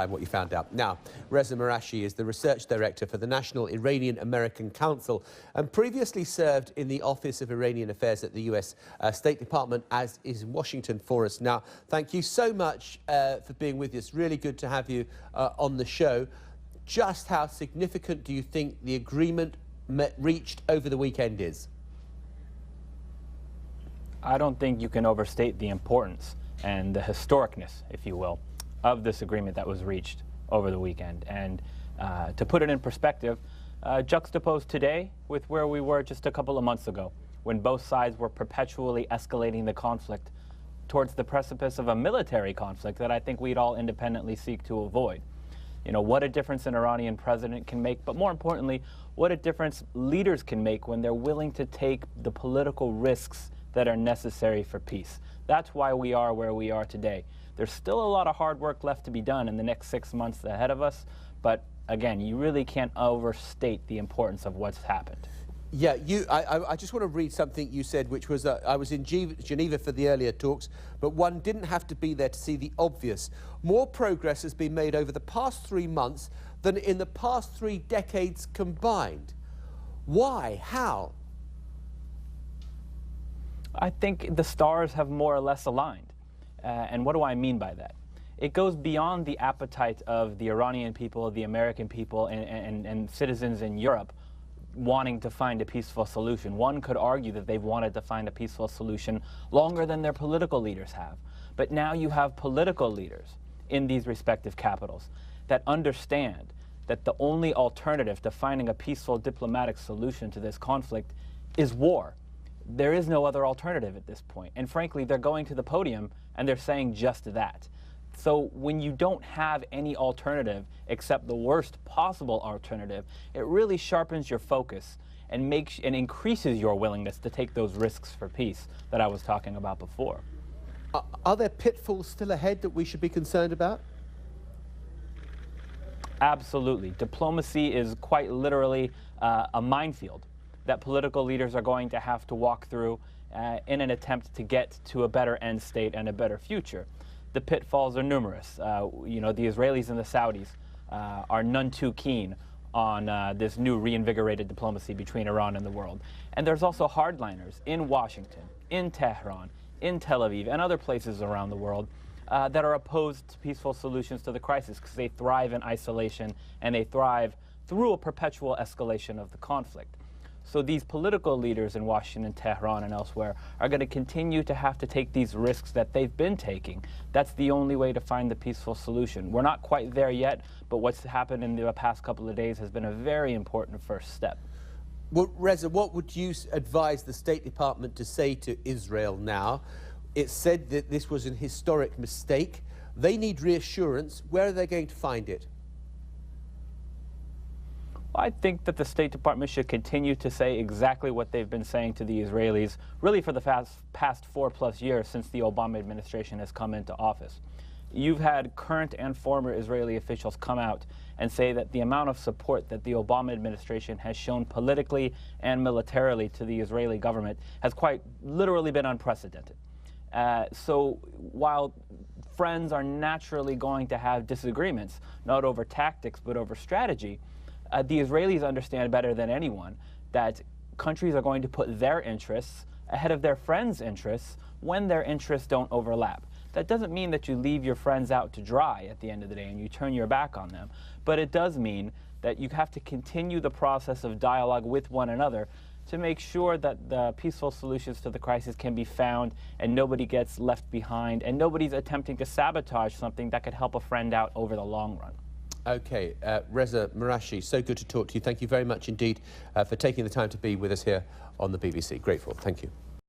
What you found out. Now, Reza Marashi is the research director for the National Iranian-American Council and previously served in the Office of Iranian Affairs at the US State Department, as is in Washington for us. Now, thank you so much for being with us. Really good to have you on the show. Just how significant do you think the agreement reached over the weekend is? I don't think you can overstate the importance and the historicness, if you will, of this agreement that was reached over the weekend. And to put it in perspective, juxtaposed today with where we were just a couple of months ago, when both sides were perpetually escalating the conflict towards the precipice of a military conflict that I think we'd all independently seek to avoid. You know, what a difference an Iranian president can make, but more importantly, what a difference leaders can make when they're willing to take the political risks that are necessary for peace. That's why we are where we are today. There's still a lot of hard work left to be done in the next 6 months ahead of us, but again, you really can't overstate the importance of what's happened. Yeah, I just want to read something you said, which was I was in Geneva for the earlier talks, but one didn't have to be there to see the obvious. More progress has been made over the past 3 months than in the past 3 decades combined. Why? How? I think the stars have more or less aligned. And what do I mean by that? It goes beyond the appetite of the Iranian people, the American people, and citizens in Europe wanting to find a peaceful solution. One could argue that they've wanted to find a peaceful solution longer than their political leaders have. But now you have political leaders in these respective capitals that understand that the only alternative to finding a peaceful diplomatic solution to this conflict is war. There is no other alternative at this point. And frankly, they're going to the podium and they're saying just that. So when you don't have any alternative except the worst possible alternative, it really sharpens your focus and increases your willingness to take those risks for peace that I was talking about before. Are there pitfalls still ahead that we should be concerned about? Absolutely. Diplomacy is quite literally a minefield that political leaders are going to have to walk through in an attempt to get to a better end state and a better future. The pitfalls are numerous. You know, the Israelis and the Saudis are none too keen on this new reinvigorated diplomacy between Iran and the world. And there's also hardliners in Washington, in Tehran, in Tel Aviv, and other places around the world that are opposed to peaceful solutions to the crisis because they thrive in isolation and they thrive through a perpetual escalation of the conflict. So these political leaders in Washington, Tehran, and elsewhere are going to continue to have to take these risks that they've been taking. That's the only way to find the peaceful solution. We're not quite there yet, but what's happened in the past couple of days has been a very important first step. Well, Reza, what would you advise the State Department to say to Israel now? It said that this was an historic mistake. They need reassurance. Where are they going to find it? I think that the State Department should continue to say exactly what they've been saying to the Israelis, really for the past 4+ years since the Obama administration has come into office. You've had current and former Israeli officials come out and say that the amount of support that the Obama administration has shown politically and militarily to the Israeli government has quite literally been unprecedented. So while friends are naturally going to have disagreements, not over tactics but over strategy, the Israelis understand better than anyone that countries are going to put their interests ahead of their friends' interests when their interests don't overlap. That doesn't mean that you leave your friends out to dry at the end of the day and you turn your back on them, but it does mean that you have to continue the process of dialogue with one another to make sure that the peaceful solutions to the crisis can be found and nobody gets left behind and nobody's attempting to sabotage something that could help a friend out over the long run. Okay, Reza Marashi, so good to talk to you. Thank you very much indeed for taking the time to be with us here on the BBC. Grateful. Thank you.